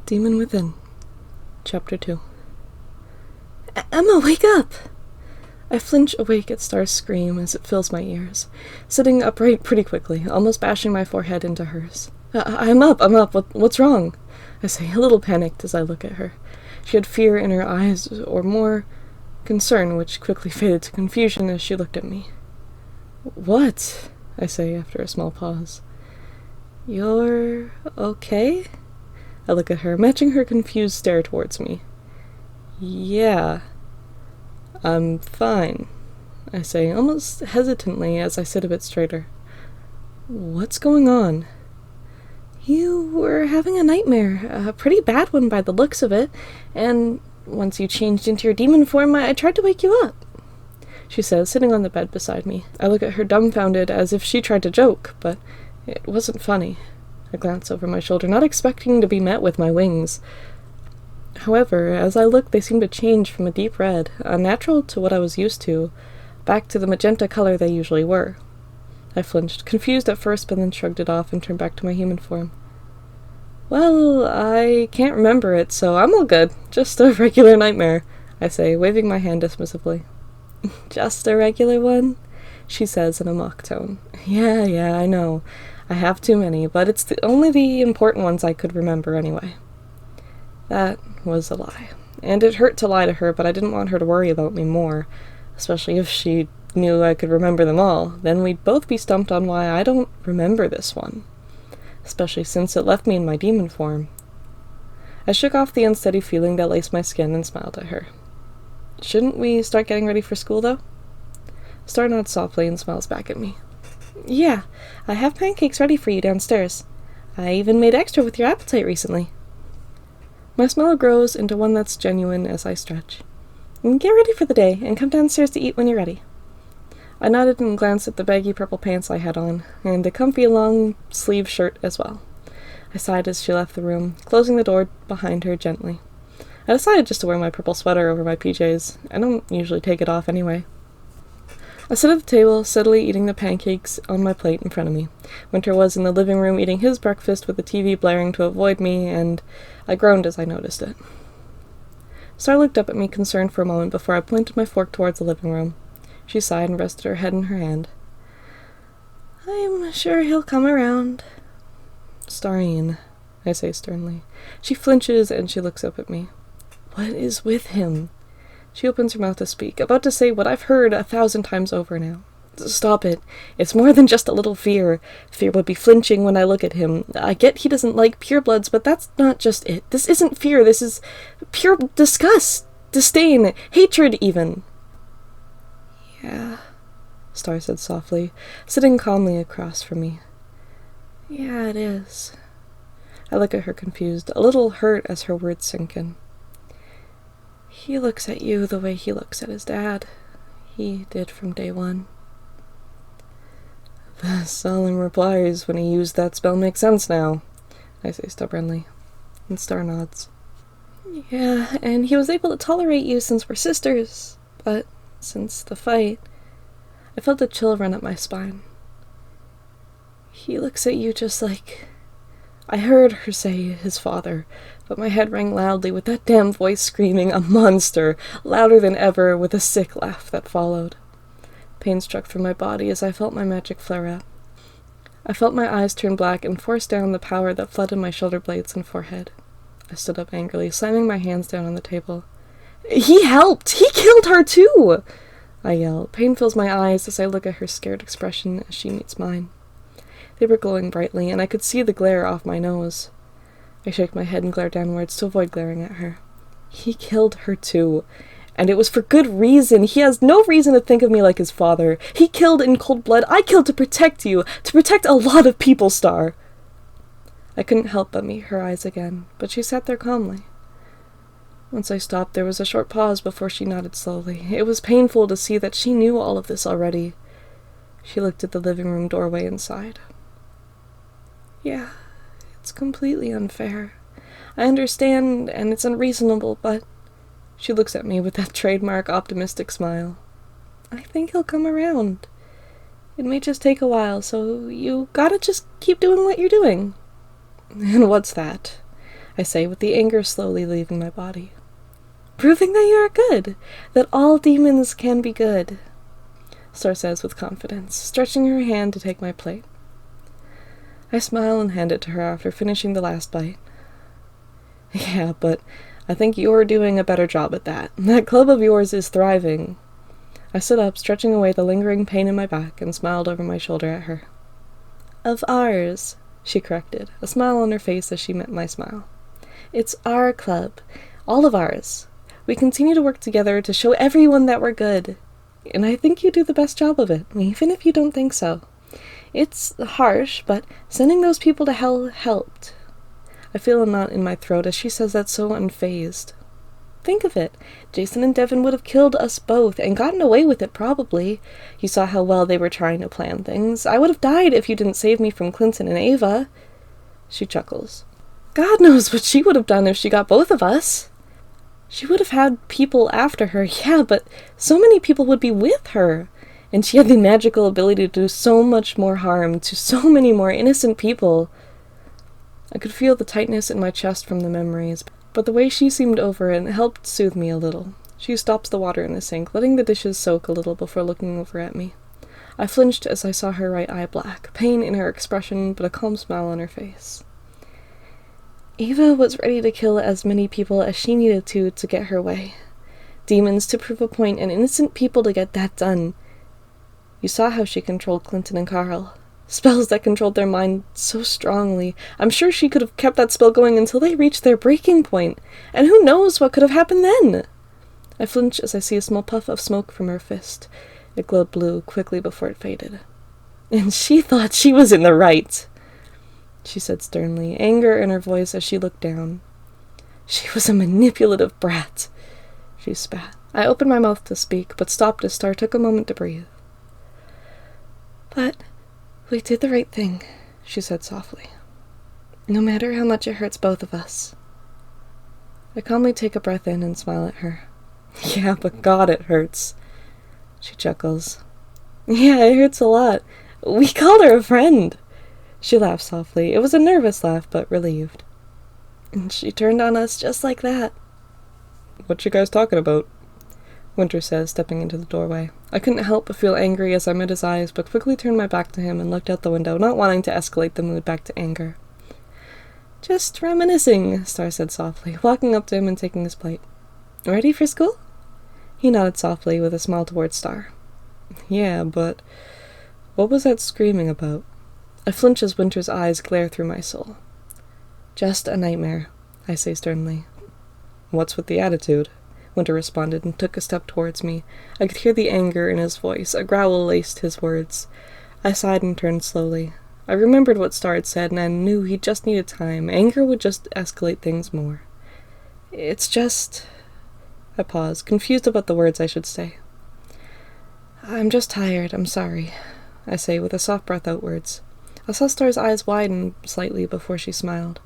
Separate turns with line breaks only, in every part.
Demon Within, Chapter 2. Emma, wake up! I flinch awake at Star's scream as it fills my ears, sitting upright pretty quickly, almost bashing my forehead into hers. I'm up. What's wrong? I say, a little panicked as I look at her. She had fear in her eyes, or more concern, which quickly faded to confusion as she looked at me. What? I say after a small pause. You're okay? I look at her, matching her confused stare towards me. Yeah, I'm fine, I say, almost hesitantly as I sit a bit straighter. What's going on? You were having a nightmare, a pretty bad one by the looks of it, and once you changed into your demon form, I tried to wake you up, she says, sitting on the bed beside me. I look at her dumbfounded as if she tried to joke, but it wasn't funny. I glance over my shoulder, not expecting to be met with my wings. However, as I look, they seem to change from a deep red, unnatural to what I was used to, back to the magenta color they usually were. I flinched, confused at first, but then shrugged it off and turned back to my human form. Well, I can't remember it, so I'm all good. Just a regular nightmare, I say, waving my hand dismissively. Just a regular one? She says in a mock tone. Yeah, I know. I have too many, but it's only the important ones I could remember anyway. That was a lie. And it hurt to lie to her, but I didn't want her to worry about me more, especially if she knew I could remember them all. Then we'd both be stumped on why I don't remember this one, especially since it left me in my demon form. I shook off the unsteady feeling that laced my skin and smiled at her. Shouldn't we start getting ready for school, though? Star nods softly and smiles back at me. Yeah, I have pancakes ready for you downstairs. I even made extra with your appetite recently. My smile grows into one that's genuine as I stretch. Get ready for the day, and come downstairs to eat when you're ready. I nodded and glanced at the baggy purple pants I had on, and the comfy long-sleeve shirt as well. I sighed as she left the room, closing the door behind her gently. I decided just to wear my purple sweater over my PJs. I don't usually take it off anyway. I sat at the table, steadily eating the pancakes on my plate in front of me. Winter was in the living room eating his breakfast with the TV blaring to avoid me, and I groaned as I noticed it. Star looked up at me concerned for a moment before I pointed my fork towards the living room. She sighed and rested her head in her hand. I'm sure he'll come around. Starine, I say sternly. She flinches and she looks up at me. What is with him? She opens her mouth to speak, about to say what I've heard 1,000 times over now. Stop it. It's more than just a little fear. Fear would be flinching when I look at him. I get he doesn't like purebloods, but that's not just it. This isn't fear. This is pure disgust, disdain, hatred even. Yeah, Star said softly, sitting calmly across from me. Yeah, it is. I look at her confused, a little hurt as her words sink in. He looks at you the way he looks at his dad. He did from day one. The solemn replies when he used that spell make sense now, I say stubbornly, and Star nods. Yeah, and he was able to tolerate you since we're sisters, but since the fight, I felt a chill run up my spine. He looks at you just like... I heard her say his father, but my head rang loudly with that damn voice screaming, a monster, louder than ever, with a sick laugh that followed. Pain struck through my body as I felt my magic flare up. I felt my eyes turn black and force down the power that flooded my shoulder blades and forehead. I stood up angrily, slamming my hands down on the table. He helped! He killed her too! I yell. Pain fills my eyes as I look at her scared expression as she meets mine. They were glowing brightly, and I could see the glare off my nose. I shake my head and glare downwards to avoid glaring at her. He killed her too. And it was for good reason. He has no reason to think of me like his father. He killed in cold blood. I killed to protect you. To protect a lot of people, Star. I couldn't help but meet her eyes again, but she sat there calmly. Once I stopped, there was a short pause before she nodded slowly. It was painful to see that she knew all of this already. She looked at the living room doorway and sighed. Yeah, it's completely unfair. I understand, and it's unreasonable, but... She looks at me with that trademark optimistic smile. I think he'll come around. It may just take a while, so you gotta just keep doing what you're doing. And what's that? I say, with the anger slowly leaving my body. Proving that you are good, that all demons can be good, Star says with confidence, stretching her hand to take my plate. I smile and hand it to her after finishing the last bite. Yeah, but I think you're doing a better job at that. That club of yours is thriving. I stood up, stretching away the lingering pain in my back, and smiled over my shoulder at her. Of ours, she corrected, a smile on her face as she met my smile. It's our club. All of ours. We continue to work together to show everyone that we're good. And I think you do the best job of it, even if you don't think so. It's harsh, but sending those people to hell helped. I feel a knot in my throat as she says that so unfazed. Think of it. Jason and Devin would have killed us both, and gotten away with it probably. You saw how well they were trying to plan things. I would have died if you didn't save me from Clinton and Ava. She chuckles. God knows what she would have done if she got both of us. She would have had people after her, yeah, but so many people would be with her. And she had the magical ability to do so much more harm to so many more innocent people. I could feel the tightness in my chest from the memories, but the way she seemed over it helped soothe me a little. She stops the water in the sink, letting the dishes soak a little before looking over at me. I flinched as I saw her right eye black, pain in her expression, but a calm smile on her face. Eva was ready to kill as many people as she needed to get her way. Demons to prove a point, and innocent people to get that done. You saw how she controlled Clinton and Carl. Spells that controlled their mind so strongly. I'm sure she could have kept that spell going until they reached their breaking point. And who knows what could have happened then? I flinch as I see a small puff of smoke from her fist. It glowed blue quickly before it faded. And she thought she was in the right, she said sternly, anger in her voice as she looked down. She was a manipulative brat, she spat. I opened my mouth to speak, but stopped as Star took a moment to breathe. But we did the right thing, she said softly. No matter how much it hurts both of us. I calmly take a breath in and smile at her. Yeah, but God, it hurts. She chuckles. Yeah, it hurts a lot. We called her a friend. She laughed softly. It was a nervous laugh, but relieved. And she turned on us just like that. What you guys talking about? Winter says, stepping into the doorway. I couldn't help but feel angry as I met his eyes, but quickly turned my back to him and looked out the window, not wanting to escalate the mood back to anger. Just reminiscing, Star said softly, walking up to him and taking his plate. Ready for school? He nodded softly with a smile towards Star. Yeah, but what was that screaming about? I flinch as Winter's eyes glare through my soul. Just a nightmare, I say sternly. What's with the attitude? Winter responded and took a step towards me. I could hear the anger in his voice. A growl laced his words. I sighed and turned slowly. I remembered what Star had said, and I knew he just needed time. Anger would just escalate things more. It's just... I paused, confused about the words I should say. I'm just tired, I'm sorry, I say with a soft breath outwards. I saw Star's eyes widen slightly before she smiled.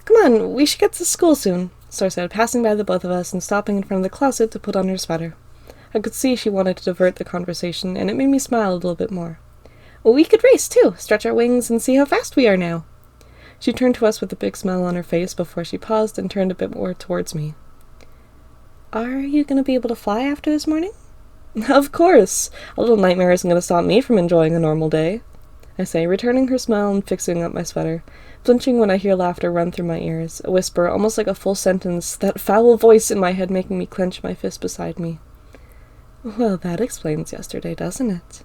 Come on, we should get to school soon, Star said, passing by the both of us and stopping in front of the closet to put on her sweater. I could see she wanted to divert the conversation, and it made me smile a little bit more. We could race, too, stretch our wings and see how fast we are now. She turned to us with a big smile on her face before she paused and turned a bit more towards me. Are you going to be able to fly after this morning? Of course. A little nightmare isn't going to stop me from enjoying a normal day, I say, returning her smile and fixing up my sweater, flinching when I hear laughter run through my ears, a whisper, almost like a full sentence, that foul voice in my head making me clench my fist beside me. Well, that explains yesterday, doesn't it?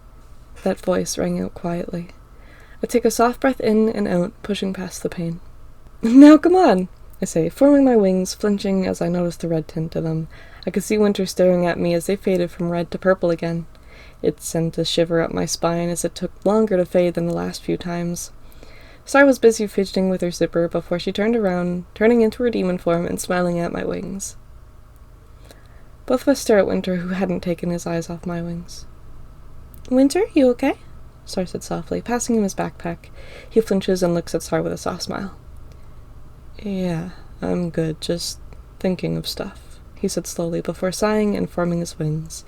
That voice rang out quietly. I take a soft breath in and out, pushing past the pain. Now come on, I say, forming my wings, flinching as I noticed the red tint to them. I could see Winter staring at me as they faded from red to purple again. It sent a shiver up my spine as it took longer to fade than the last few times. Star was busy fidgeting with her zipper before she turned around, turning into her demon form and smiling at my wings. Both of us stare at Winter, who hadn't taken his eyes off my wings. Winter, you okay? Star said softly, passing him his backpack. He flinches and looks at Star with a soft smile. Yeah, I'm good, just thinking of stuff, he said slowly before sighing and forming his wings.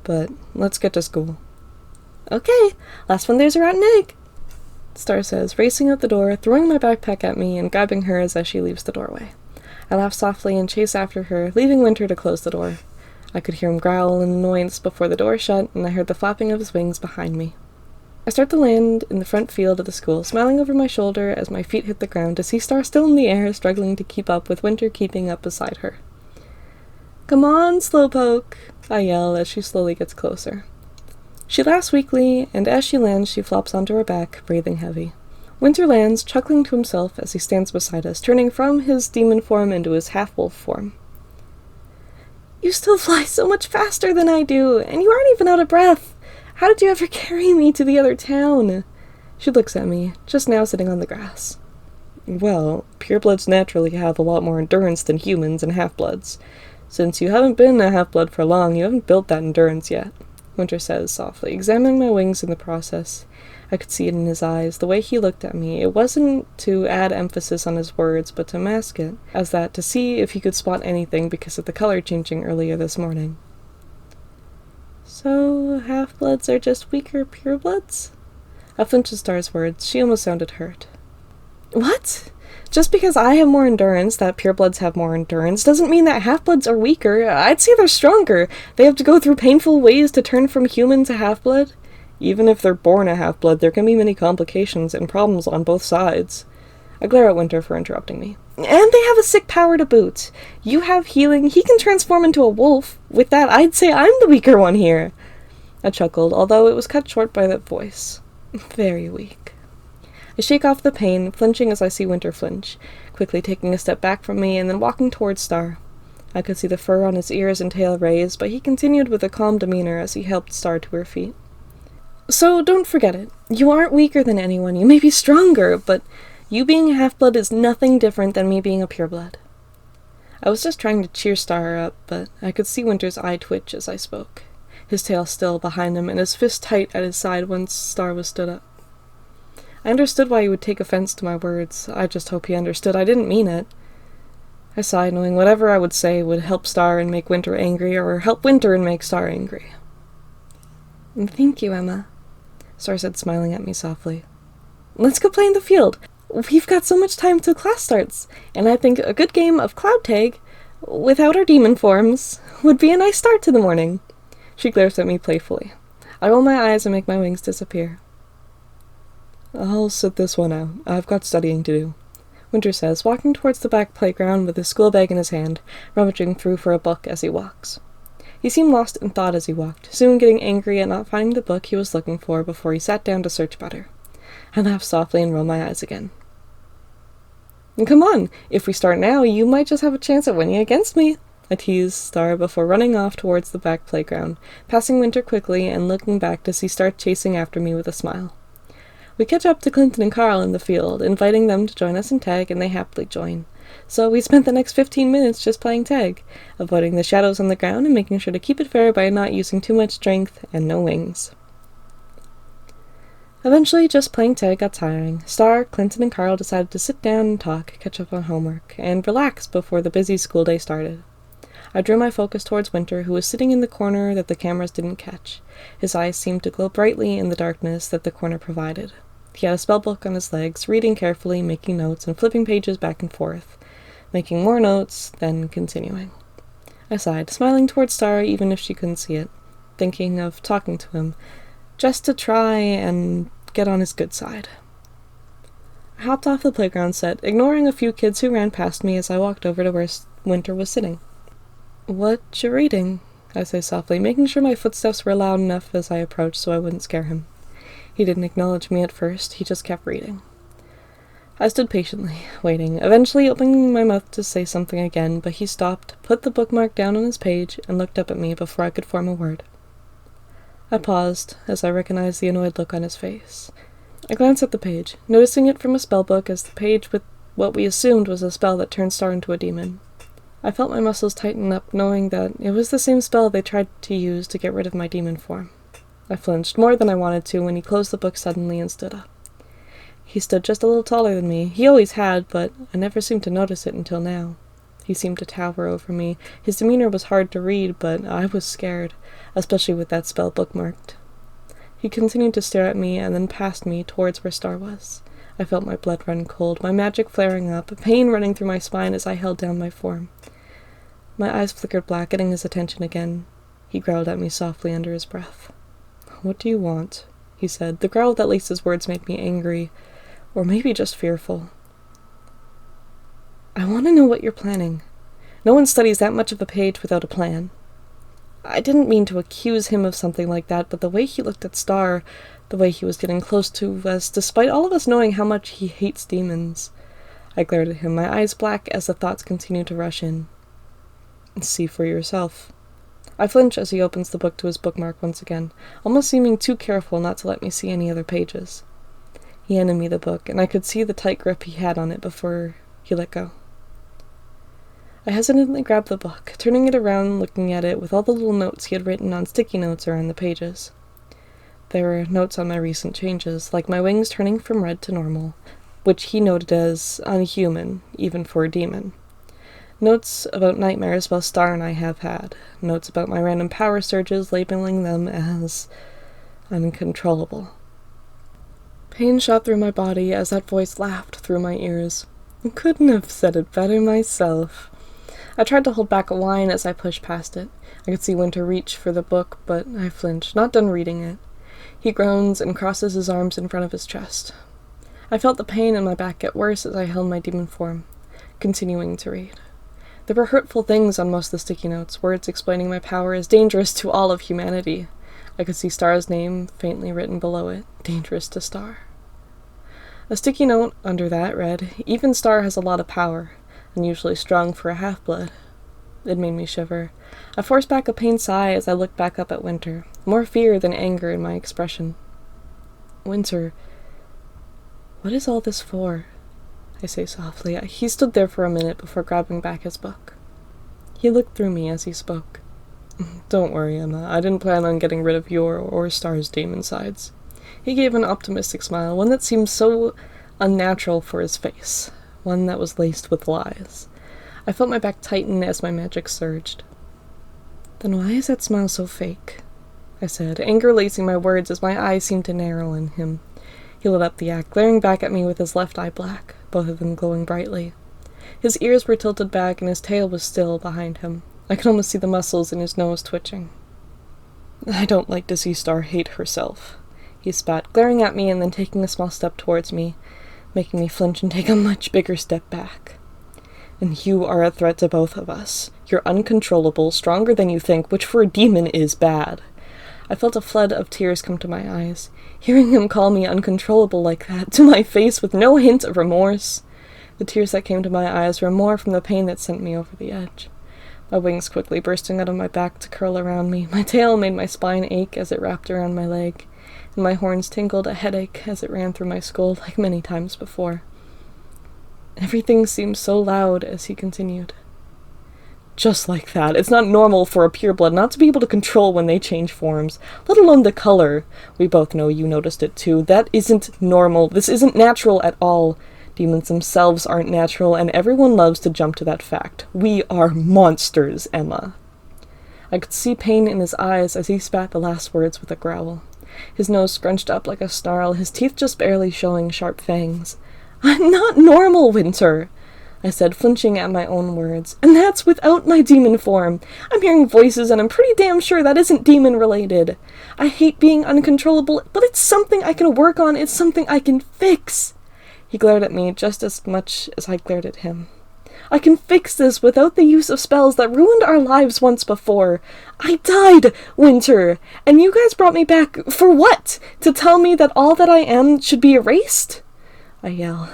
But let's get to school. Okay, last one there's a rotten egg. Star says, racing out the door, throwing my backpack at me and grabbing hers as she leaves the doorway. I laugh softly and chase after her, leaving Winter to close the door. I could hear him growl in annoyance before the door shut, and I heard the flapping of his wings behind me. I start to land in the front field of the school, smiling over my shoulder as my feet hit the ground to see Star still in the air, struggling to keep up with Winter keeping up beside her. "Come on, Slowpoke," I yell as she slowly gets closer. She laughs weakly, and as she lands, she flops onto her back, breathing heavy. Winter lands, chuckling to himself as he stands beside us, turning from his demon form into his half-wolf form. "You still fly so much faster than I do, and you aren't even out of breath. How did you ever carry me to the other town?" She looks at me, just now sitting on the grass. "Well, purebloods naturally have a lot more endurance than humans and half-bloods. Since you haven't been a half-blood for long, you haven't built that endurance yet," Winter says softly, examining my wings in the process. I could see it in his eyes, the way he looked at me. It wasn't to add emphasis on his words, but to mask it, as that to see if he could spot anything because of the color changing earlier this morning. "So, half-bloods are just weaker purebloods?" I flinched at Star's words. She almost sounded hurt. "What? Just because I have more endurance, that purebloods have more endurance, doesn't mean that half-bloods are weaker. I'd say they're stronger. They have to go through painful ways to turn from human to half-blood. Even if they're born a half-blood, there can be many complications and problems on both sides." I glare at Winter for interrupting me. "And they have a sick power to boot. You have healing, he can transform into a wolf. With that, I'd say I'm the weaker one here." I chuckled, although it was cut short by that voice. Very weak. I shake off the pain, flinching as I see Winter flinch, quickly taking a step back from me and then walking towards Star. I could see the fur on his ears and tail raised, but he continued with a calm demeanor as he helped Star to her feet. "So don't forget it. You aren't weaker than anyone. You may be stronger, but you being a half-blood is nothing different than me being a pureblood." I was just trying to cheer Star up, but I could see Winter's eye twitch as I spoke, his tail still behind him and his fist tight at his side once Star was stood up. I understood why he would take offense to my words. I just hope he understood I didn't mean it. I sighed, knowing whatever I would say would help Star and make Winter angry, or help Winter and make Star angry. "Thank you, Emma," Star said, smiling at me softly. "Let's go play in the field. We've got so much time till class starts, and I think a good game of cloud tag, without our demon forms, would be a nice start to the morning." She glares at me playfully. I roll my eyes and make my wings disappear. "I'll sit this one out. I've got studying to do," Winter says, walking towards the back playground with his school bag in his hand, rummaging through for a book as he walks. He seemed lost in thought as he walked, soon getting angry at not finding the book he was looking for before he sat down to search better. I laughed softly and rolled my eyes again. "Come on, if we start now, you might just have a chance at winning against me," I teased Star before running off towards the back playground, passing Winter quickly and looking back to see Star chasing after me with a smile. We catch up to Clinton and Carl in the field, inviting them to join us in tag, and they happily join. So we spent the next 15 minutes just playing tag, avoiding the shadows on the ground and making sure to keep it fair by not using too much strength and no wings. Eventually, just playing tag got tiring. Star, Clinton, and Carl decided to sit down and talk, catch up on homework, and relax before the busy school day started. I drew my focus towards Winter, who was sitting in the corner that the cameras didn't catch. His eyes seemed to glow brightly in the darkness that the corner provided. He had a spellbook on his legs, reading carefully, making notes, and flipping pages back and forth, making more notes, then continuing. I sighed, smiling towards Star even if she couldn't see it, thinking of talking to him, just to try and get on his good side. I hopped off the playground set, ignoring a few kids who ran past me as I walked over to where Winter was sitting. "What you reading?" I say softly, making sure my footsteps were loud enough as I approached so I wouldn't scare him. He didn't acknowledge me at first, he just kept reading. I stood patiently, waiting, eventually opening my mouth to say something again, but he stopped, put the bookmark down on his page, and looked up at me before I could form a word. I paused, as I recognized the annoyed look on his face. I glanced at the page, noticing it from a spellbook as the page with what we assumed was a spell that turned Star into a demon. I felt my muscles tighten up, knowing that it was the same spell they tried to use to get rid of my demon form. I flinched more than I wanted to when he closed the book suddenly and stood up. He stood just a little taller than me. He always had, but I never seemed to notice it until now. He seemed to tower over me. His demeanor was hard to read, but I was scared, especially with that spell bookmarked. He continued to stare at me and then past me towards where Star was. I felt my blood run cold, my magic flaring up, pain running through my spine as I held down my form. My eyes flickered black, getting his attention again. He growled at me softly under his breath. "What do you want?" he said. The growl that laced his words made me angry, or maybe just fearful. "I want to know what you're planning. No one studies that much of a page without a plan." I didn't mean to accuse him of something like that, but the way he looked at Star, the way he was getting close to us, despite all of us knowing how much he hates demons. I glared at him, my eyes black as the thoughts continued to rush in. "See for yourself." I flinch as he opens the book to his bookmark once again, almost seeming too careful not to let me see any other pages. He handed me the book, and I could see the tight grip he had on it before he let go. I hesitantly grabbed the book, turning it around, looking at it with all the little notes he had written on sticky notes around the pages. There were notes on my recent changes, like my wings turning from red to normal, which he noted as unhuman, even for a demon. Notes about nightmares both Star and I have had. Notes about my random power surges, labeling them as uncontrollable. Pain shot through my body as that voice laughed through my ears. I couldn't have said it better myself. I tried to hold back a whine as I pushed past it. I could see Winter reach for the book, but I flinched, not done reading it. He groans and crosses his arms in front of his chest. I felt the pain in my back get worse as I held my demon form, continuing to read. There were hurtful things on most of the sticky notes, words explaining my power is dangerous to all of humanity. I could see Star's name faintly written below it, dangerous to Star. A sticky note under that read, "Even Star has a lot of power, unusually strong for a half-blood." It made me shiver. I forced back a pained sigh as I looked back up at Winter, more fear than anger in my expression. "Winter, what is all this for?" I say softly. He stood there for a minute before grabbing back his book. He looked through me as he spoke. "Don't worry, Emma. I didn't plan on getting rid of your or Star's demon sides." He gave an optimistic smile, one that seemed so unnatural for his face, one that was laced with lies. I felt my back tighten as my magic surged. "Then why is that smile so fake?" I said, anger lacing my words as my eyes seemed to narrow on him. He lit up the act, glaring back at me with his left eye black, both of them glowing brightly. His ears were tilted back and his tail was still behind him. I could almost see the muscles in his nose twitching. "I don't like to see Star hate herself," he spat, glaring at me and then taking a small step towards me, making me flinch and take a much bigger step back. "And you are a threat to both of us. You're uncontrollable, stronger than you think, which for a demon is bad." I felt a flood of tears come to my eyes. Hearing him call me uncontrollable like that, to my face with no hint of remorse. The tears that came to my eyes were more from the pain that sent me over the edge. My wings quickly bursting out of my back to curl around me. My tail made my spine ache as it wrapped around my leg, and my horns tingled a headache as it ran through my skull like many times before. Everything seemed so loud as he continued. "Just like that. It's not normal for a pureblood not to be able to control when they change forms, let alone the color. We both know you noticed it too. That isn't normal. This isn't natural at all. Demons themselves aren't natural, and everyone loves to jump to that fact. We are monsters, Emma." I could see pain in his eyes as he spat the last words with a growl. His nose scrunched up like a snarl, his teeth just barely showing sharp fangs. "I'm not normal, Winter," I said, flinching at my own words. "And that's without my demon form. I'm hearing voices, and I'm pretty damn sure that isn't demon-related. I hate being uncontrollable, but it's something I can work on. It's something I can fix." He glared at me just as much as I glared at him. "I can fix this without the use of spells that ruined our lives once before. I died, Winter, and you guys brought me back for what? To tell me that all that I am should be erased?" I yell.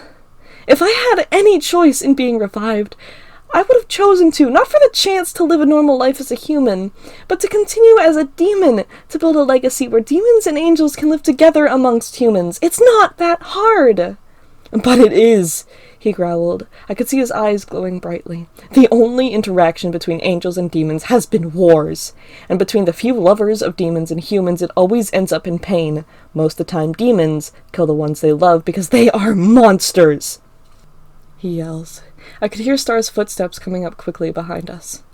"If I had any choice in being revived, I would have chosen to, not for the chance to live a normal life as a human, but to continue as a demon, to build a legacy where demons and angels can live together amongst humans. It's not that hard." "But it is," he growled. I could see his eyes glowing brightly. "The only interaction between angels and demons has been wars. And between the few lovers of demons and humans, it always ends up in pain. Most of the time, demons kill the ones they love because they are monsters." He yells. I could hear Star's footsteps coming up quickly behind us.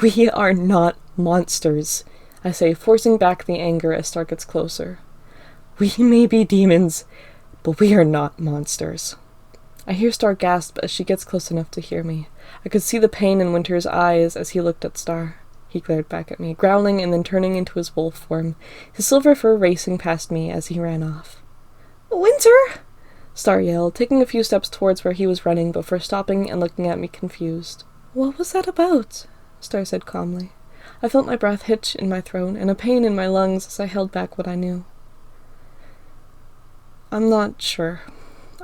"We are not monsters," I say, forcing back the anger as Star gets closer. We may be demons, but we are not monsters. I hear Star gasp as she gets close enough to hear me. I could see the pain in Winter's eyes as he looked at Star. He glared back at me, growling and then turning into his wolf form, his silver fur racing past me as he ran off. Winter! Star yelled, taking a few steps towards where he was running before stopping and looking at me confused. What was that about? Star said calmly. I felt my breath hitch in my throat and a pain in my lungs as I held back what I knew. I'm not sure,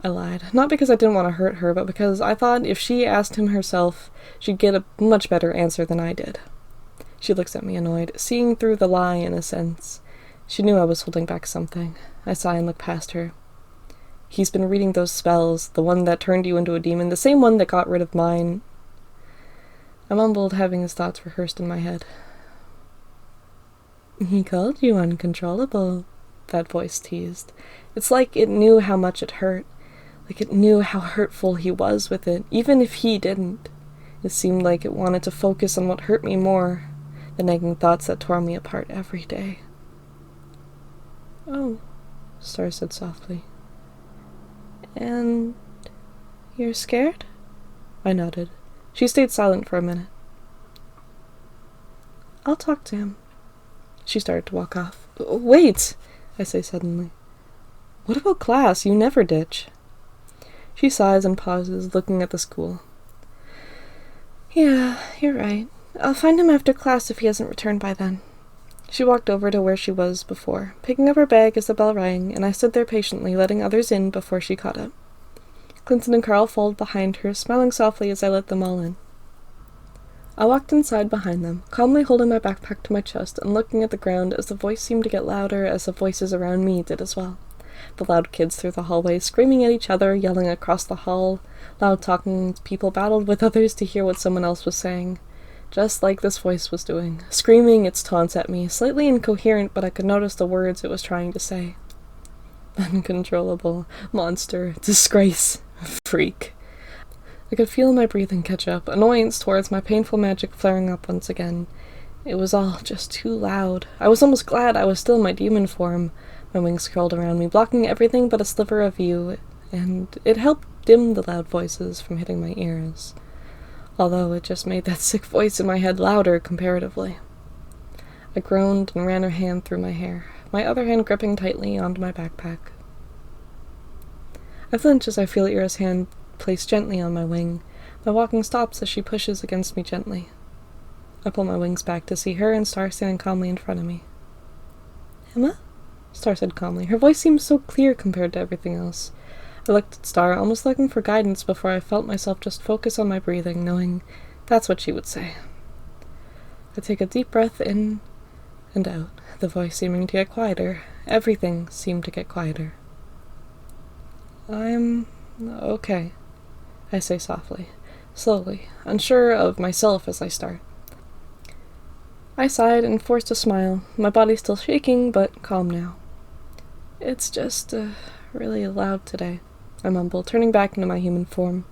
I lied. Not because I didn't want to hurt her, but because I thought if she asked him herself, she'd get a much better answer than I did. She looks at me annoyed, seeing through the lie in a sense. She knew I was holding back something. I sigh and look past her. He's been reading those spells, the one that turned you into a demon, the same one that got rid of mine. I mumbled, having his thoughts rehearsed in my head. He called you uncontrollable, that voice teased. It's like it knew how much it hurt, like it knew how hurtful he was with it, even if he didn't. It seemed like it wanted to focus on what hurt me more, the nagging thoughts that tore me apart every day. Oh, Star said softly. And you're scared? I nodded. She stayed silent for a minute. I'll talk to him. She started to walk off. Wait, I say suddenly. What about class? You never ditch. She sighs and pauses, looking at the school. Yeah, you're right. I'll find him after class if he hasn't returned by then. She walked over to where she was before, picking up her bag as the bell rang, and I stood there patiently, letting others in before she caught up. Clinton and Carl followed behind her, smiling softly as I let them all in. I walked inside behind them, calmly holding my backpack to my chest and looking at the ground as the voice seemed to get louder as the voices around me did as well. The loud kids through the hallway, screaming at each other, yelling across the hall, loud talking people battled with others to hear what someone else was saying. Just like this voice was doing, screaming its taunts at me, slightly incoherent, but I could notice the words it was trying to say. Uncontrollable, monster, disgrace, freak. I could feel my breathing catch up, annoyance towards my painful magic flaring up once again. It was all just too loud. I was almost glad I was still in my demon form. My wings curled around me, blocking everything but a sliver of view, and it helped dim the loud voices from hitting my ears. Although it just made that sick voice in my head louder comparatively. I groaned and ran her hand through my hair, my other hand gripping tightly onto my backpack. I flinch as I feel Ira's hand placed gently on my wing. My walking stops as she pushes against me gently. I pull my wings back to see her and Star standing calmly in front of me. Emma? Star said calmly. Her voice seemed so clear compared to everything else. I looked at Star, almost looking for guidance before I felt myself just focus on my breathing, knowing that's what she would say. I take a deep breath in and out, the voice seeming to get quieter. Everything seemed to get quieter. I'm okay, I say softly, slowly, unsure of myself as I start. I sighed and forced a smile, my body still shaking, but calm now. It's just, really loud today, I mumbled, turning back into my human form.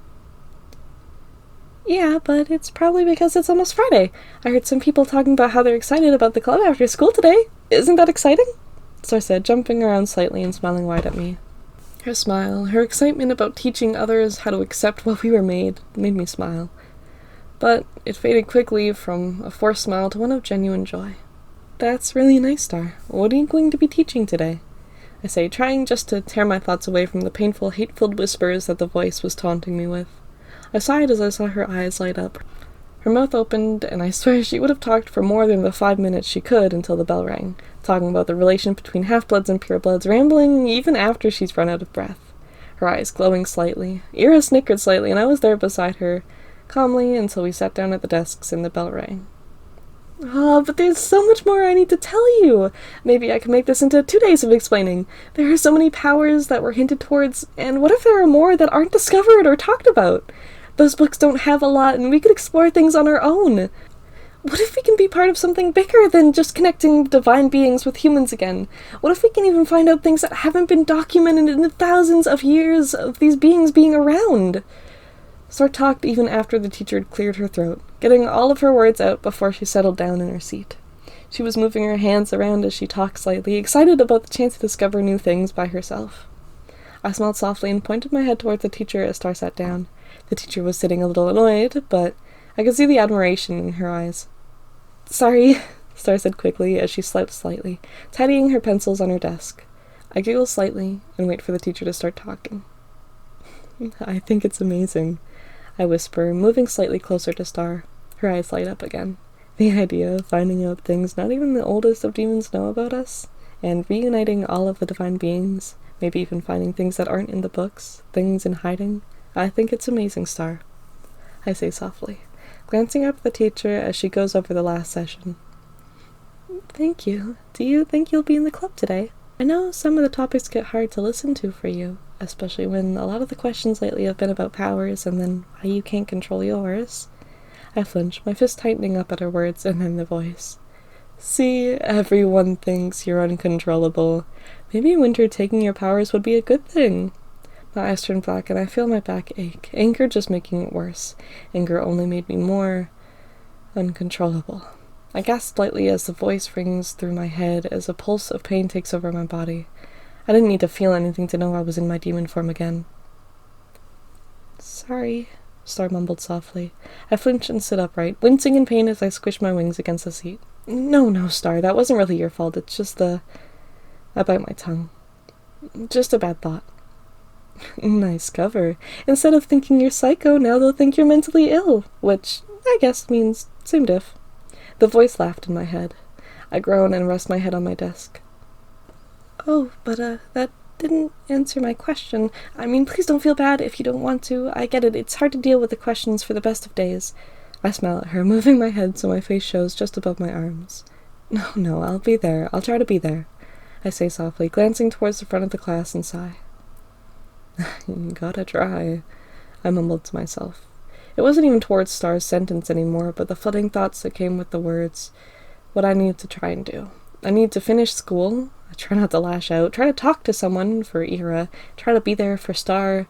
Yeah, but it's probably because it's almost Friday. I heard some people talking about how they're excited about the club after school today. Isn't that exciting? Star said, jumping around slightly and smiling wide at me. Her smile, her excitement about teaching others how to accept what we were made me smile. But it faded quickly from a forced smile to one of genuine joy. That's really nice, Star. What are you going to be teaching today? I say, trying just to tear my thoughts away from the painful, hate-filled whispers that the voice was taunting me with. I sighed as I saw her eyes light up. Her mouth opened, and I swear she would have talked for more than the 5 minutes she could until the bell rang, talking about the relation between half-bloods and purebloods, rambling even after she's run out of breath. Her eyes glowing slightly. Ira snickered slightly, and I was there beside her, calmly, until we sat down at the desks and the bell rang. But there's so much more I need to tell you. Maybe I can make this into 2 days of explaining. There are so many powers that were hinted towards, and what if there are more that aren't discovered or talked about? Those books don't have a lot, and we could explore things on our own. What if we can be part of something bigger than just connecting divine beings with humans again? What if we can even find out things that haven't been documented in the thousands of years of these beings being around? Star talked even after the teacher had cleared her throat, getting all of her words out before she settled down in her seat. She was moving her hands around as she talked slightly, excited about the chance to discover new things by herself. I smiled softly and pointed my head towards the teacher as Star sat down. The teacher was sitting a little annoyed, but I could see the admiration in her eyes. "Sorry," Star said quickly as she slouched slightly, tidying her pencils on her desk. I giggled slightly and wait for the teacher to start talking. "I think it's amazing," I whisper, moving slightly closer to Star. Her eyes light up again. The idea of finding out things not even the oldest of demons know about us, and reuniting all of the divine beings, maybe even finding things that aren't in the books, things in hiding. I think it's amazing, Star, I say softly, glancing up at the teacher as she goes over the last session. "Thank you. Do you think you'll be in the club today? I know some of the topics get hard to listen to for you, especially when a lot of the questions lately have been about powers and then why you can't control yours." I flinch, my fist tightening up at her words, and then the voice. "See, everyone thinks you're uncontrollable. Maybe Winter taking your powers would be a good thing." My eyes turn black and I feel my back ache, anger just making it worse. Anger only made me more uncontrollable. I gasp slightly as the voice rings through my head as a pulse of pain takes over my body. I didn't need to feel anything to know I was in my demon form again. "Sorry," Star mumbled softly. I flinch and sit upright, wincing in pain as I squish my wings against the seat. No, Star, that wasn't really your fault. It's just I bite my tongue. Just a bad thought. Nice cover. Instead of thinking you're psycho, now they'll think you're mentally ill, which I guess means same diff. The voice laughed in my head. I groan and rest my head on my desk. "Oh, but that didn't answer my question. I mean, please don't feel bad if you don't want to. I get it. It's hard to deal with the questions for the best of days." I smile at her, moving my head so my face shows just above my arms. No, I'll be there. I'll try to be there," I say softly, glancing towards the front of the class and sigh. "Gotta try," I mumbled to myself. It wasn't even towards Star's sentence anymore, but the flooding thoughts that came with the words. What I need to try and do. I need to finish school. I try not to lash out. Try to talk to someone for Ira. Try to be there for Star.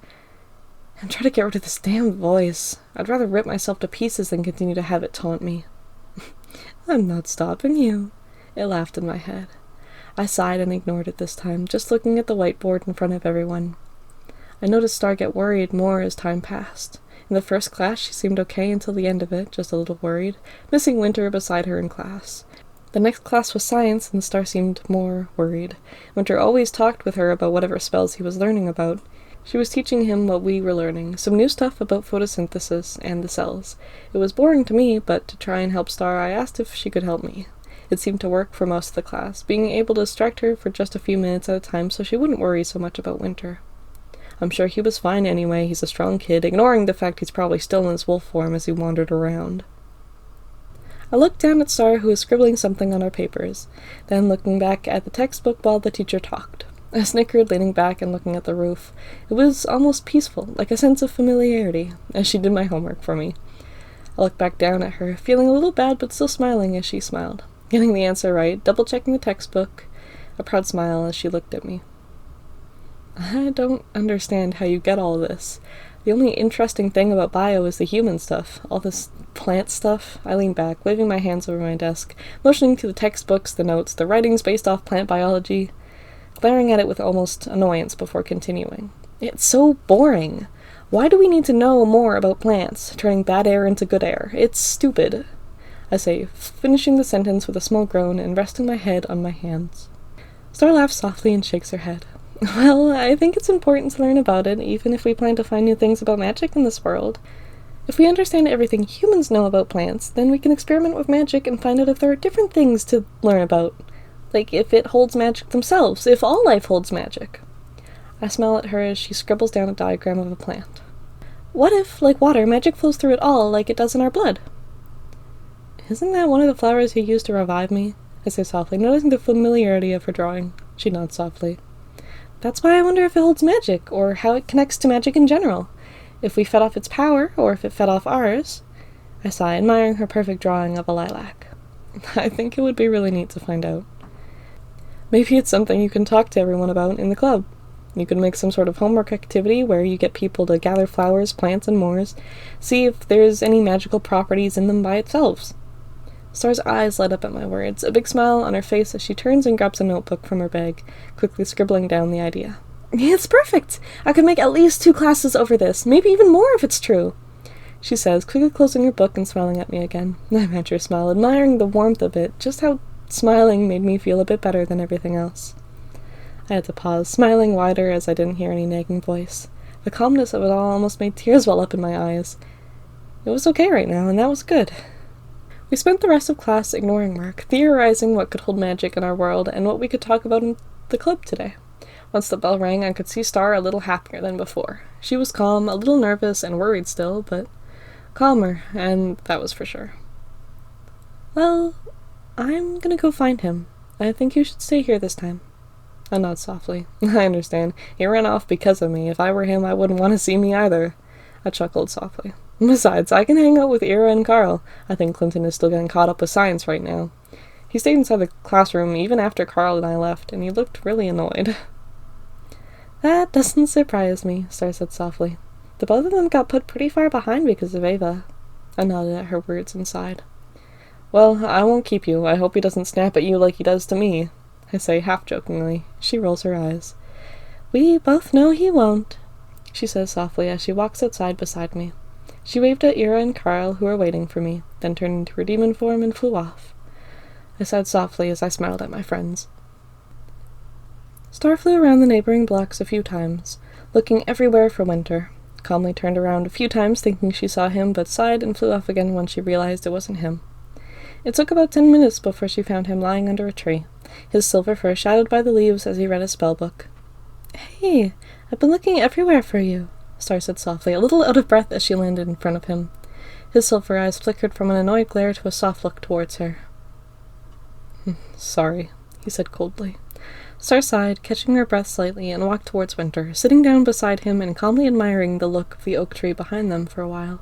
And try to get rid of this damn voice. I'd rather rip myself to pieces than continue to have it taunt me. "I'm not stopping you," it laughed in my head. I sighed and ignored it this time, just looking at the whiteboard in front of everyone. I noticed Star get worried more as time passed. In the first class, she seemed okay until the end of it, just a little worried, missing Winter beside her in class. The next class was science, and Star seemed more worried. Winter always talked with her about whatever spells he was learning about. She was teaching him what we were learning, some new stuff about photosynthesis and the cells. It was boring to me, but to try and help Star, I asked if she could help me. It seemed to work for most of the class, being able to distract her for just a few minutes at a time so she wouldn't worry so much about Winter. I'm sure he was fine anyway. He's a strong kid, ignoring the fact he's probably still in his wolf form as he wandered around. I looked down at Star, who was scribbling something on our papers, then looking back at the textbook while the teacher talked. I snickered, leaning back and looking at the roof. It was almost peaceful, like a sense of familiarity, as she did my homework for me. I looked back down at her, feeling a little bad but still smiling as she smiled, getting the answer right, double-checking the textbook, a proud smile as she looked at me. "I don't understand how you get all this. The only interesting thing about bio is the human stuff. All this plant stuff." I leaned back, waving my hands over my desk, motioning to the textbooks, the notes, the writings based off plant biology, glaring at it with almost annoyance before continuing. "It's so boring. Why do we need to know more about plants, turning bad air into good air? It's stupid," I say, finishing the sentence with a small groan and resting my head on my hands. Star laughs softly and shakes her head. "Well, I think it's important to learn about it, even if we plan to find new things about magic in this world. If we understand everything humans know about plants, then we can experiment with magic and find out if there are different things to learn about. Like if it holds magic themselves, if all life holds magic." I smile at her as she scribbles down a diagram of a plant. "What if, like water, magic flows through it all like it does in our blood?" "Isn't that one of the flowers you used to revive me?" I say softly, noticing the familiarity of her drawing. She nods softly. "That's why I wonder if it holds magic, or how it connects to magic in general. If we fed off its power, or if it fed off ours." I sigh, admiring her perfect drawing of a lilac. "I think it would be really neat to find out. Maybe it's something you can talk to everyone about in the club. You could make some sort of homework activity where you get people to gather flowers, plants, and more, see if there's any magical properties in them by themselves. Star's eyes light up at my words, a big smile on her face as she turns and grabs a notebook from her bag, quickly scribbling down the idea. It's perfect! I could make at least 2 classes over this, maybe even more if it's true, she says, quickly closing her book and smiling at me again. I match her smile, admiring the warmth of it, just how smiling made me feel a bit better than everything else. I had to pause, smiling wider as I didn't hear any nagging voice. The calmness of it all almost made tears well up in my eyes. It was okay right now, and that was good. We spent the rest of class ignoring work, theorizing what could hold magic in our world and what we could talk about in the club today. Once the bell rang, I could see Star a little happier than before. She was calm, a little nervous and worried still, but calmer, and that was for sure. Well, I'm gonna go find him. I think you should stay here this time. I nod softly. I understand. He ran off because of me. If I were him, I wouldn't want to see me either. I chuckled softly. Besides, I can hang out with Ira and Carl. I think Clinton is still getting caught up with science right now. He stayed inside the classroom even after Carl and I left, and he looked really annoyed. That doesn't surprise me, Star said softly. The both of them got put pretty far behind because of Ava. I nodded at her words and sighed. Well, I won't keep you. I hope he doesn't snap at you like he does to me, I say half-jokingly. She rolls her eyes. We both know he won't, she says softly as she walks outside beside me. She waved at Ira and Carl, who were waiting for me, then turned into her demon form and flew off. I sighed softly as I smiled at my friends. Star flew around the neighboring blocks a few times, looking everywhere for Winter. Calmly turned around a few times thinking she saw him, but sighed and flew off again when she realized it wasn't him. It took about 10 minutes before she found him lying under a tree, his silver fur shadowed by the leaves as he read his spellbook. Hey, I've been looking everywhere for you, Star said softly, a little out of breath as she landed in front of him. His silver eyes flickered from an annoyed glare to a soft look towards her. Sorry, he said coldly. Star sighed, catching her breath slightly, and walked towards Winter, sitting down beside him and calmly admiring the look of the oak tree behind them for a while.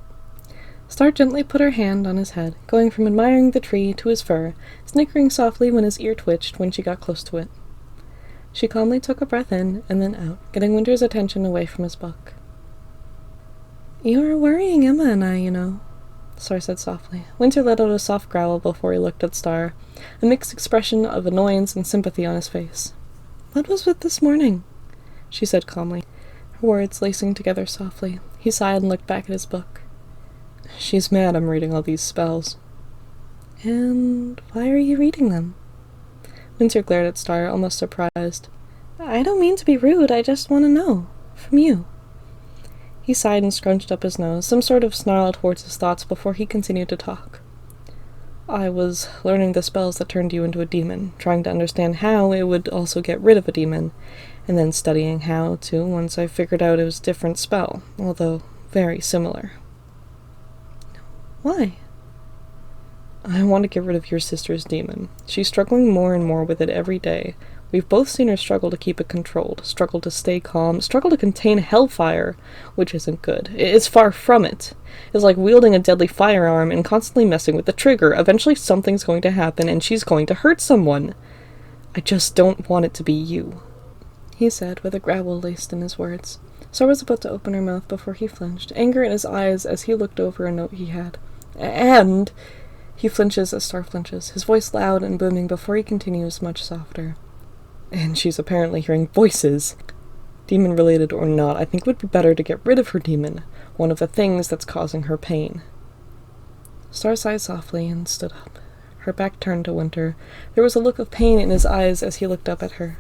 Star gently put her hand on his head, going from admiring the tree to his fur, snickering softly when his ear twitched when she got close to it. She calmly took a breath in and then out, getting Winter's attention away from his book. You're worrying Emma and I, you know, Star said softly. Winter let out a soft growl before he looked at Star, a mixed expression of annoyance and sympathy on his face. What was with this morning? She said calmly, her words lacing together softly. He sighed and looked back at his book. She's mad I'm reading all these spells. And why are you reading them? Winter glared at Star, almost surprised. I don't mean to be rude, I just want to know. From you. He sighed and scrunched up his nose, some sort of snarl towards his thoughts before he continued to talk. I was learning the spells that turned you into a demon, trying to understand how it would also get rid of a demon, and then studying how to once I figured out it was a different spell, although very similar. Why? I want to get rid of your sister's demon. She's struggling more and more with it every day. We've both seen her struggle to keep it controlled, struggle to stay calm, struggle to contain hellfire, which isn't good. It's far from it. It's like wielding a deadly firearm and constantly messing with the trigger. Eventually something's going to happen and she's going to hurt someone. I just don't want it to be you, he said, with a growl laced in his words. Star was about to open her mouth before he flinched, anger in his eyes as he looked over a note he had. And he flinches as Star flinches, his voice loud and booming before he continues much softer. And she's apparently hearing voices. Demon-related or not, I think it would be better to get rid of her demon, one of the things that's causing her pain. Star sighed softly and stood up, her back turned to Winter. There was a look of pain in his eyes as he looked up at her.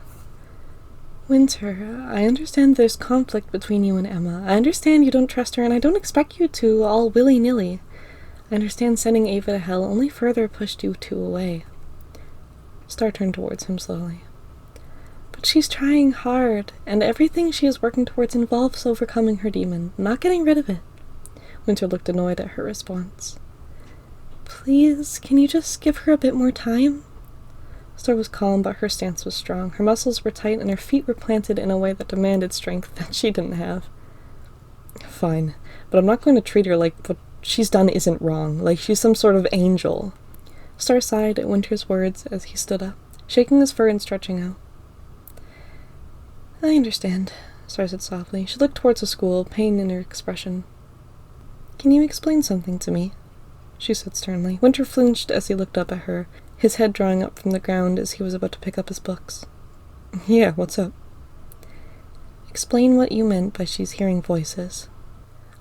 Winter, I understand there's conflict between you and Emma. I understand you don't trust her, and I don't expect you to, all willy-nilly. I understand sending Ava to hell only further pushed you two away. Star turned towards him slowly. But she's trying hard, and everything she is working towards involves overcoming her demon, not getting rid of it. Winter looked annoyed at her response. Please, can you just give her a bit more time? Star was calm, but her stance was strong. Her muscles were tight, and her feet were planted in a way that demanded strength that she didn't have. Fine, but I'm not going to treat her like what she's done isn't wrong, like she's some sort of angel. Star sighed at Winter's words as he stood up, shaking his fur and stretching out. I understand, Star said softly. She looked towards the school, pain in her expression. Can you explain something to me? she said sternly. Winter flinched as he looked up at her, his head drawing up from the ground as he was about to pick up his books. Yeah, what's up? Explain what you meant by she's hearing voices.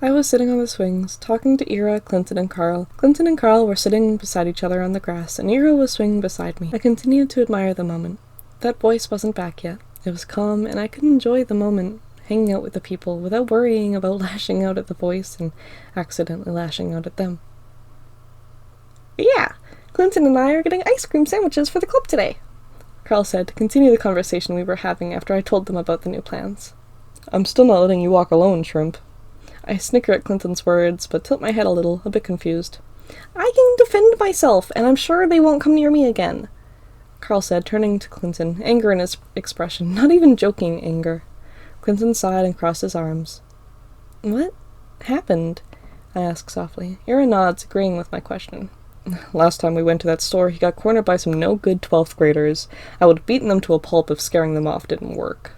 I was sitting on the swings, talking to Ira, Clinton, and Carl. Clinton and Carl were sitting beside each other on the grass, and Ira was swinging beside me. I continued to admire the moment. That voice wasn't back yet. It was calm, and I could enjoy the moment, hanging out with the people, without worrying about lashing out at the voice and accidentally lashing out at them. Yeah, Clinton and I are getting ice cream sandwiches for the club today, Carl said to continue the conversation we were having after I told them about the new plans. I'm still not letting you walk alone, Shrimp. I snicker at Clinton's words, but tilt my head a little, a bit confused. I can defend myself, and I'm sure they won't come near me again, Carl said, turning to Clinton, anger in his expression, not even joking anger. Clinton sighed and crossed his arms. What happened? I asked softly. Ira nods, agreeing with my question. Last time we went to that store, he got cornered by some no-good 12th graders. I would have beaten them to a pulp if scaring them off didn't work.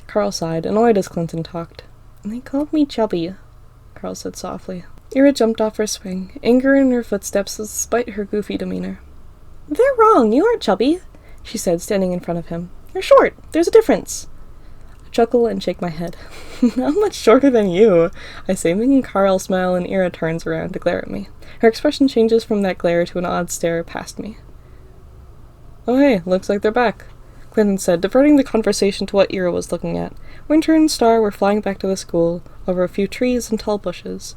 Carl sighed, annoyed as Clinton talked. They called me chubby, Carl said softly. Ira jumped off her swing, anger in her footsteps despite her goofy demeanor. They're wrong, you aren't chubby, she said, standing in front of him. You're short, there's a difference. I chuckle and shake my head. I'm much shorter than you, I say, making Carl smile, and Ira turns around to glare at me. Her expression changes from that glare to an odd stare past me. Oh hey, looks like they're back, Clinton said, diverting the conversation to what Ira was looking at. Winter and Star were flying back to the school, over a few trees and tall bushes.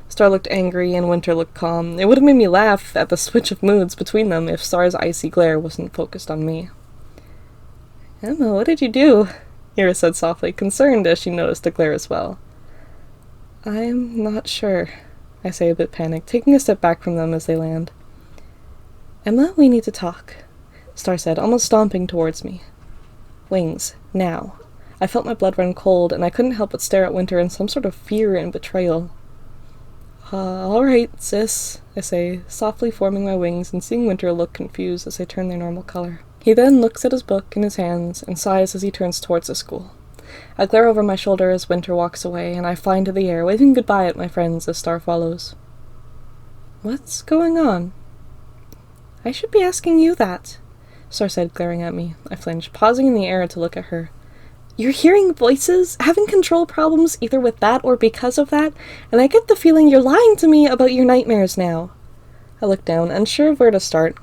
Star looked angry, and Winter looked calm. It would have made me laugh at the switch of moods between them if Star's icy glare wasn't focused on me. Emma, what did you do? Ira said softly, concerned as she noticed the glare as well. I'm not sure, I say, a bit panicked, taking a step back from them as they land. Emma, we need to talk, Star said, almost stomping towards me. Wings, now. I felt my blood run cold, and I couldn't help but stare at Winter in some sort of fear and betrayal. All right, sis, I say, softly forming my wings and seeing Winter look confused as they turn their normal color. He then looks at his book in his hands and sighs as he turns towards the school. I glare over my shoulder as Winter walks away, and I fly into the air, waving goodbye at my friends as Star follows. What's going on? I should be asking you that, Star said, glaring at me. I flinched, pausing in the air to look at her. You're hearing voices, having control problems either with that or because of that, and I get the feeling you're lying to me about your nightmares now. I looked down, unsure of where to start,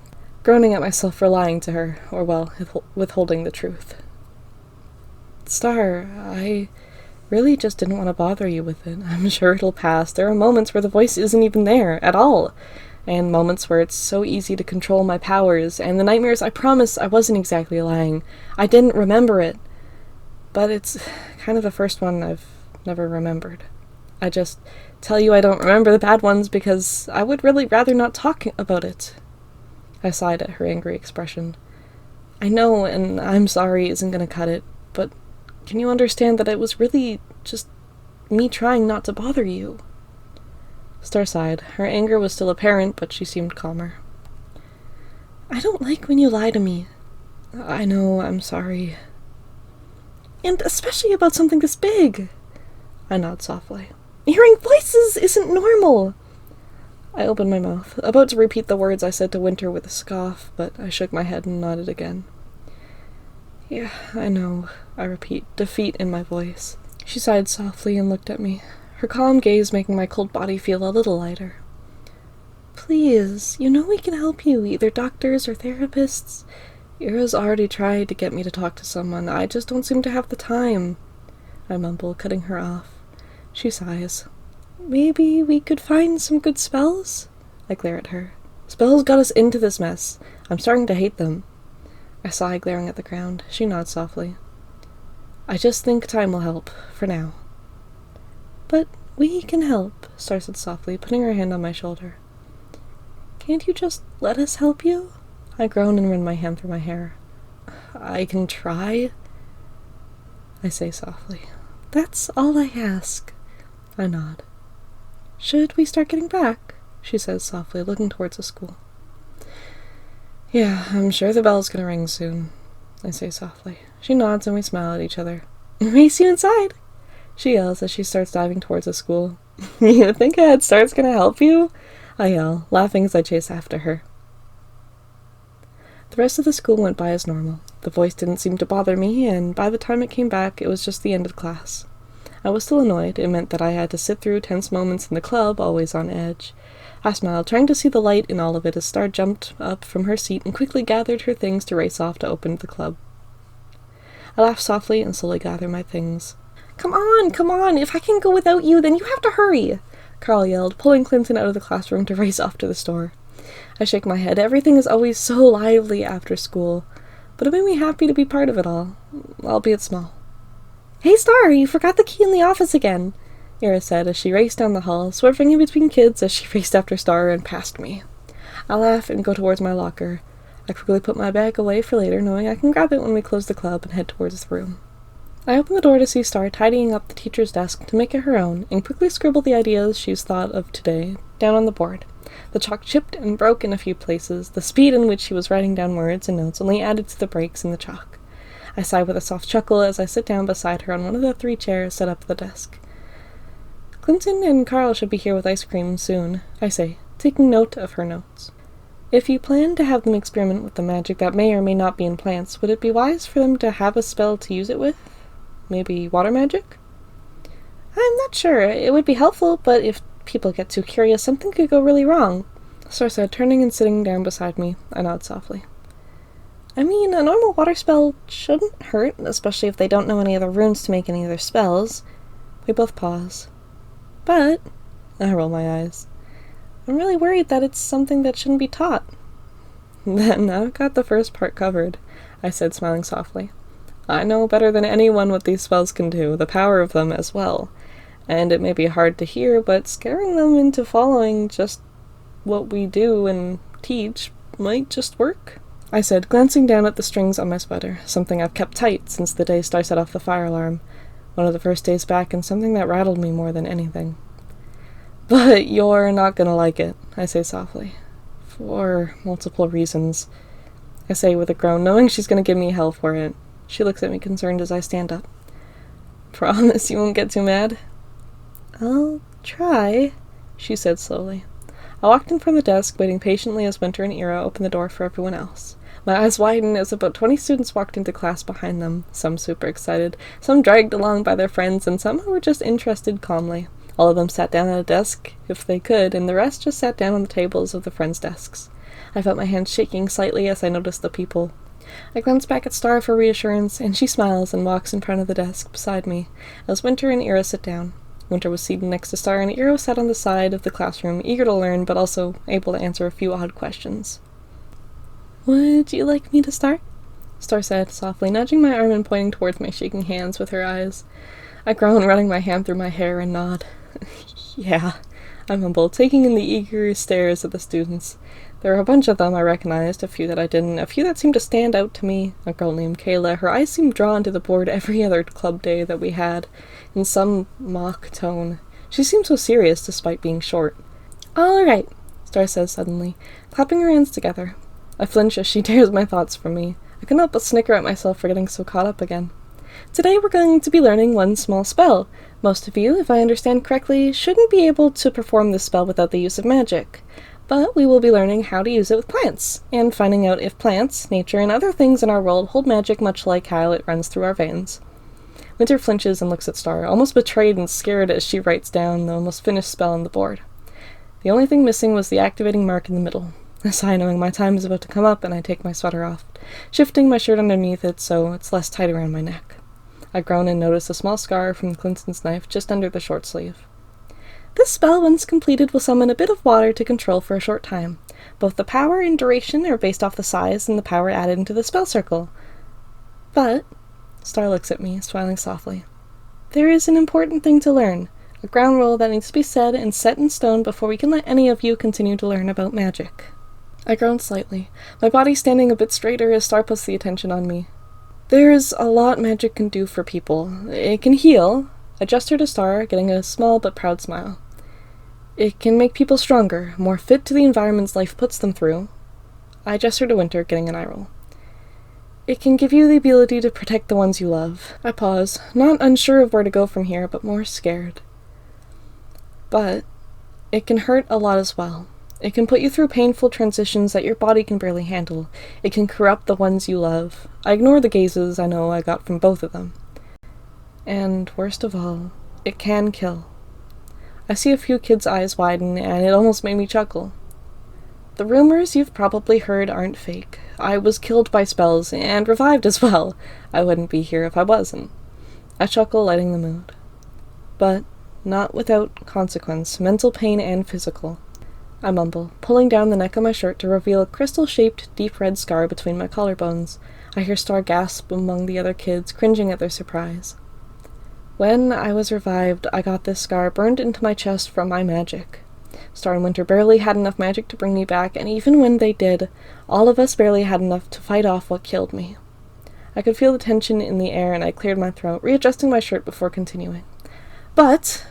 groaning at myself for lying to her, or, well, withholding the truth. Star, I really just didn't want to bother you with it. I'm sure it'll pass. There are moments where the voice isn't even there at all, and moments where it's so easy to control my powers, and the nightmares, I promise I wasn't exactly lying. I didn't remember it. But it's kind of the first one I've never remembered. I just tell you I don't remember the bad ones because I would really rather not talk about it. I sighed at her angry expression. I know, and I'm sorry isn't going to cut it, but can you understand that it was really just me trying not to bother you? Star sighed. Her anger was still apparent, but she seemed calmer. I don't like when you lie to me. I know, I'm sorry. And especially about something this big. I nod softly. Hearing voices isn't normal. I opened my mouth, about to repeat the words I said to Winter with a scoff, but I shook my head and nodded again. Yeah, I know, I repeat, defeat in my voice. She sighed softly and looked at me, her calm gaze making my cold body feel a little lighter. Please, you know we can help you, either doctors or therapists. Ira's already tried to get me to talk to someone. I just don't seem to have the time, I mumble, cutting her off. She sighs. Maybe we could find some good spells? I glare at her. Spells got us into this mess. I'm starting to hate them. I sigh, glaring at the ground. She nods softly. I just think time will help, for now. But we can help, Star said softly, putting her hand on my shoulder. Can't you just let us help you? I groan and run my hand through my hair. I can try, I say softly. That's all I ask. I nod. Should we start getting back? She says softly, looking towards the school. Yeah, I'm sure the bell's gonna ring soon, I say softly. She nods and we smile at each other. Race you inside, she yells as she starts diving towards the school. You think a head start's gonna help you? I yell, laughing as I chase after her. The rest of the school went by as normal. The voice didn't seem to bother me, and by the time it came back, it was just the end of class. I was still annoyed. It meant that I had to sit through tense moments in the club, always on edge. I smiled, trying to see the light in all of it as Star jumped up from her seat and quickly gathered her things to race off to open the club. I laughed softly and slowly gathered my things. Come on! If I can go without you, then you have to hurry!" Carl yelled, pulling Clinton out of the classroom to race off to the store. I shake my head. Everything is always so lively after school, but it made me happy to be part of it all, albeit small. "Hey, Star, you forgot the key in the office again," Ira said as she raced down the hall, swerving in between kids as she raced after Star and past me. I laugh and go towards my locker. I quickly put my bag away for later, knowing I can grab it when we close the club and head towards the room. I open the door to see Star tidying up the teacher's desk to make it her own, and quickly scribble the ideas she's thought of today down on the board. The chalk chipped and broke in a few places. The speed in which she was writing down words and notes only added to the breaks in the chalk. I sigh with a soft chuckle as I sit down beside her on one of the 3 chairs set up at the desk. "Clinton and Carl should be here with ice cream soon," I say, taking note of her notes. "If you plan to have them experiment with the magic that may or may not be in plants, would it be wise for them to have a spell to use it with? Maybe water magic?" "I'm not sure. It would be helpful, but if people get too curious, something could go really wrong," Star said, turning and sitting down beside me. I nod softly. "I mean, a normal water spell shouldn't hurt, especially if they don't know any other runes to make any other spells." We both pause. "But," I roll my eyes, "I'm really worried that it's something that shouldn't be taught." "Then I've got the first part covered," I said, smiling softly. "I know better than anyone what these spells can do, the power of them as well. And it may be hard to hear, but scaring them into following just what we do and teach might just work," I said, glancing down at the strings on my sweater, something I've kept tight since the day Star set off the fire alarm, one of the first days back, and something that rattled me more than anything. "But you're not gonna like it," I say softly. "For multiple reasons," I say with a groan, knowing she's gonna give me hell for it. She looks at me concerned as I stand up. "Promise you won't get too mad?" "I'll try," she said slowly. I walked in from the desk, waiting patiently as Winter and Ira opened the door for everyone else. My eyes widened as about 20 students walked into class behind them, some super excited, some dragged along by their friends, and some who were just interested calmly. All of them sat down at a desk, if they could, and the rest just sat down on the tables of the friends' desks. I felt my hands shaking slightly as I noticed the people. I glance back at Star for reassurance, and she smiles and walks in front of the desk beside me, as Winter and Ira sit down. Winter was seated next to Star, and Ira sat on the side of the classroom, eager to learn, but also able to answer a few odd questions. "Would you like me to start?" Star said, softly, nudging my arm and pointing towards my shaking hands with her eyes. I groan, running my hand through my hair, and nod. "Yeah," I mumbled, taking in the eager stares of the students. There were a bunch of them I recognized, a few that I didn't, a few that seemed to stand out to me. A girl named Kayla, her eyes seemed drawn to the board every other club day that we had, in some mock tone. She seemed so serious despite being short. "All right," Star says suddenly, clapping her hands together. I flinch as she tears my thoughts from me. I couldn't help but snicker at myself for getting so caught up again. "Today we're going to be learning one small spell. Most of you, if I understand correctly, shouldn't be able to perform this spell without the use of magic. But we will be learning how to use it with plants, and finding out if plants, nature, and other things in our world hold magic much like how it runs through our veins." Winter flinches and looks at Star, almost betrayed and scared as she writes down the almost finished spell on the board. The only thing missing was the activating mark in the middle. I sigh, knowing my time is about to come up, and I take my sweater off, shifting my shirt underneath it so it's less tight around my neck. I groan and notice a small scar from Clinton's knife just under the short sleeve. "This spell, once completed, will summon a bit of water to control for a short time. Both the power and duration are based off the size and the power added into the spell circle. But," Star looks at me, smiling softly, "there is an important thing to learn, a ground rule that needs to be said and set in stone before we can let any of you continue to learn about magic." I groan slightly, my body standing a bit straighter as Star puts the attention on me. "There's a lot magic can do for people. It can heal." I gesture to Star, getting a small but proud smile. "It can make people stronger, more fit to the environments life puts them through." I gesture to Winter, getting an eye roll. "It can give you the ability to protect the ones you love." I pause, not unsure of where to go from here, but more scared. "But it can hurt a lot as well. It can put you through painful transitions that your body can barely handle. It can corrupt the ones you love. I ignore the gazes I know I got from both of them. And worst of all, it can kill. I see a few kids' eyes widen, and it almost made me chuckle. The rumors you've probably heard aren't fake. I was killed by spells, and revived as well. I wouldn't be here if I wasn't. I chuckle, lighting the mood. But not without consequence, mental pain and physical. I mumble, pulling down the neck of my shirt to reveal a crystal-shaped, deep red scar between my collarbones. I hear Star gasp among the other kids, cringing at their surprise. When I was revived, I got this scar burned into my chest from my magic. Star and Winter barely had enough magic to bring me back, and even when they did, all of us barely had enough to fight off what killed me. I could feel the tension in the air, and I cleared my throat, readjusting my shirt before continuing. But,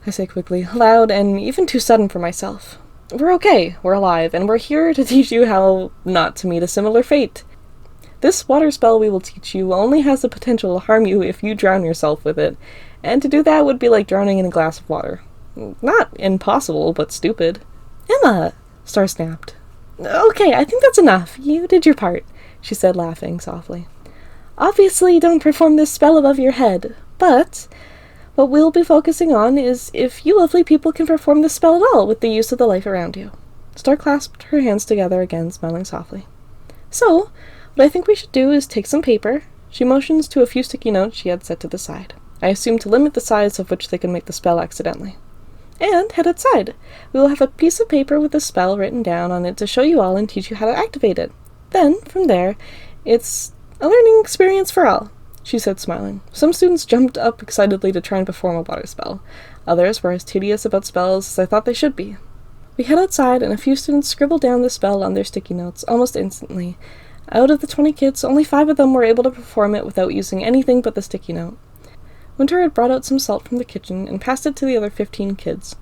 I say quickly, loud and even too sudden for myself, we're okay, we're alive, and we're here to teach you how not to meet a similar fate. This water spell we will teach you only has the potential to harm you if you drown yourself with it, and to do that would be like drowning in a glass of water. Not impossible, but stupid. Emma! Star snapped. Okay, I think that's enough. You did your part, she said, laughing softly. Obviously, don't perform this spell above your head, but what we'll be focusing on is if you lovely people can perform this spell at all with the use of the life around you. Star clasped her hands together again, smiling softly. So, what I think we should do is take some paper. She motions to a few sticky notes she had set to the side. I assume to limit the size of which they can make the spell accidentally. And head outside. We will have a piece of paper with the spell written down on it to show you all and teach you how to activate it. Then, from there, it's a learning experience for all, she said, smiling. Some students jumped up excitedly to try and perform a water spell. Others were as tedious about spells as I thought they should be. We head outside, and a few students scribbled down the spell on their sticky notes almost instantly. Out of the 20 kids, only 5 of them were able to perform it without using anything but the sticky note. Winter had brought out some salt from the kitchen and passed it to the other 15 kids.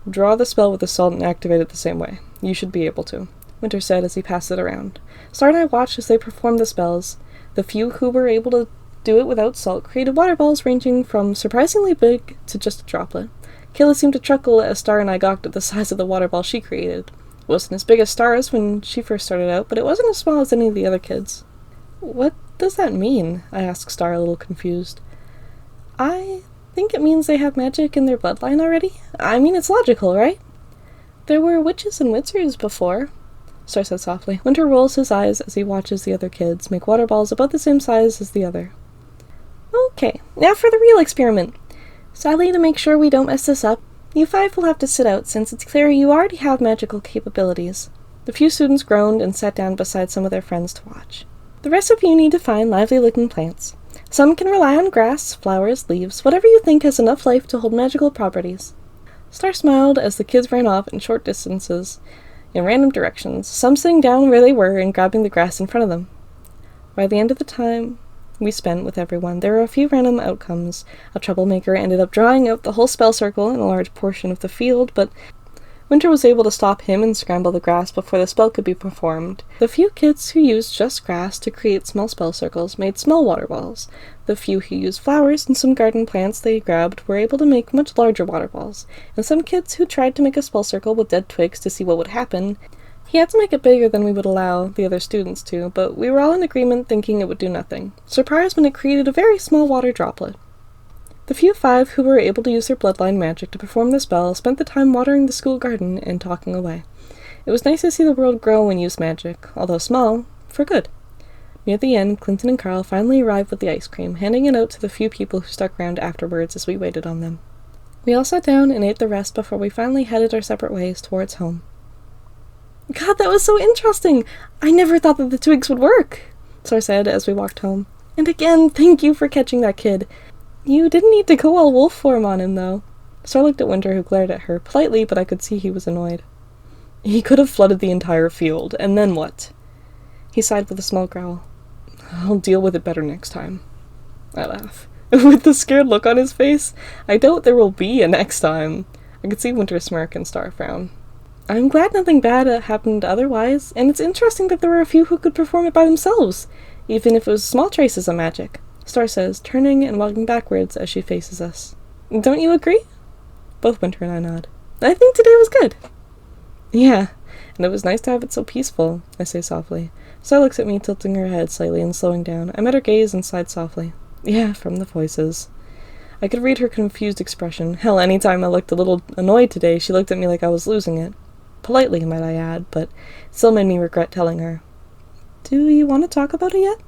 Draw the spell with the salt and activate it the same way. You should be able to, Winter said as he passed it around. Star and I watched as they performed the spells. The few who were able to do it without salt created water balls ranging from surprisingly big to just a droplet. Kayla seemed to chuckle as Star and I gawked at the size of the water ball she created. It wasn't as big as Star's when she first started out, but it wasn't as small as any of the other kids. What does that mean? I asked Star, a little confused. I think it means they have magic in their bloodline already. I mean, it's logical, right? There were witches and wizards before, Star said softly. Winter rolls his eyes as he watches the other kids make water balls about the same size as the other. Okay, now for the real experiment. Sadly, to make sure we don't mess this up, you 5 will have to sit out, since it's clear you already have magical capabilities. The few students groaned and sat down beside some of their friends to watch. The rest of you need to find lively-looking plants. Some can rely on grass, flowers, leaves, whatever you think has enough life to hold magical properties. Star smiled as the kids ran off in short distances, in random directions, some sitting down where they were and grabbing the grass in front of them. By the end of the time we spent with everyone, there were a few random outcomes. A troublemaker ended up drawing out the whole spell circle in a large portion of the field, but Winter was able to stop him and scramble the grass before the spell could be performed. The few kids who used just grass to create small spell circles made small water balls. The few who used flowers and some garden plants they grabbed were able to make much larger water balls. And some kids who tried to make a spell circle with dead twigs to see what would happen, he had to make it bigger than we would allow the other students to, but we were all in agreement thinking it would do nothing, surprised when it created a very small water droplet. The few 5 who were able to use their bloodline magic to perform the spell spent the time watering the school garden and talking away. It was nice to see the world grow and use magic, although small, for good. Near the end, Clinton and Carl finally arrived with the ice cream, handing it out to the few people who stuck around afterwards as we waited on them. We all sat down and ate the rest before we finally headed our separate ways towards home. God, that was so interesting! I never thought that the twigs would work, Star said as we walked home. And again, thank you for catching that kid. You didn't need to go all wolf form on him, though. Star looked at Winter, who glared at her, politely, but I could see he was annoyed. He could have flooded the entire field, and then what? He sighed with a small growl. I'll deal with it better next time. I laugh. With the scared look on his face, I doubt there will be a next time. I could see Winter smirk and Star frown. I'm glad nothing bad happened otherwise, and it's interesting that there were a few who could perform it by themselves, even if it was small traces of magic, Star says, turning and walking backwards as she faces us. Don't you agree? Both Winter and I nod. I think today was good. Yeah, and it was nice to have it so peaceful, I say softly. Star looks at me, tilting her head slightly and slowing down. I met her gaze and sighed softly. Yeah, from the voices. I could read her confused expression. Hell, any time I looked a little annoyed today, she looked at me like I was losing it. Politely, might I add, but it still made me regret telling her. Do you want to talk about it yet?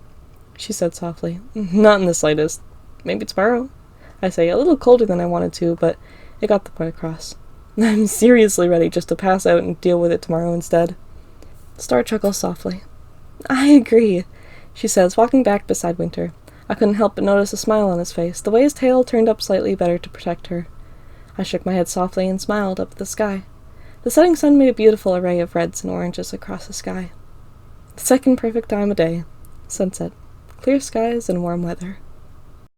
She said softly. Not in the slightest. Maybe tomorrow, I say, a little colder than I wanted to, but it got the point across. I'm seriously ready just to pass out and deal with it tomorrow instead. Star chuckles softly. I agree, she says, walking back beside Winter. I couldn't help but notice a smile on his face, the way his tail turned up slightly better to protect her. I shook my head softly and smiled up at the sky. The setting sun made a beautiful array of reds and oranges across the sky. The second perfect time of day. Sunset. Clear skies and warm weather.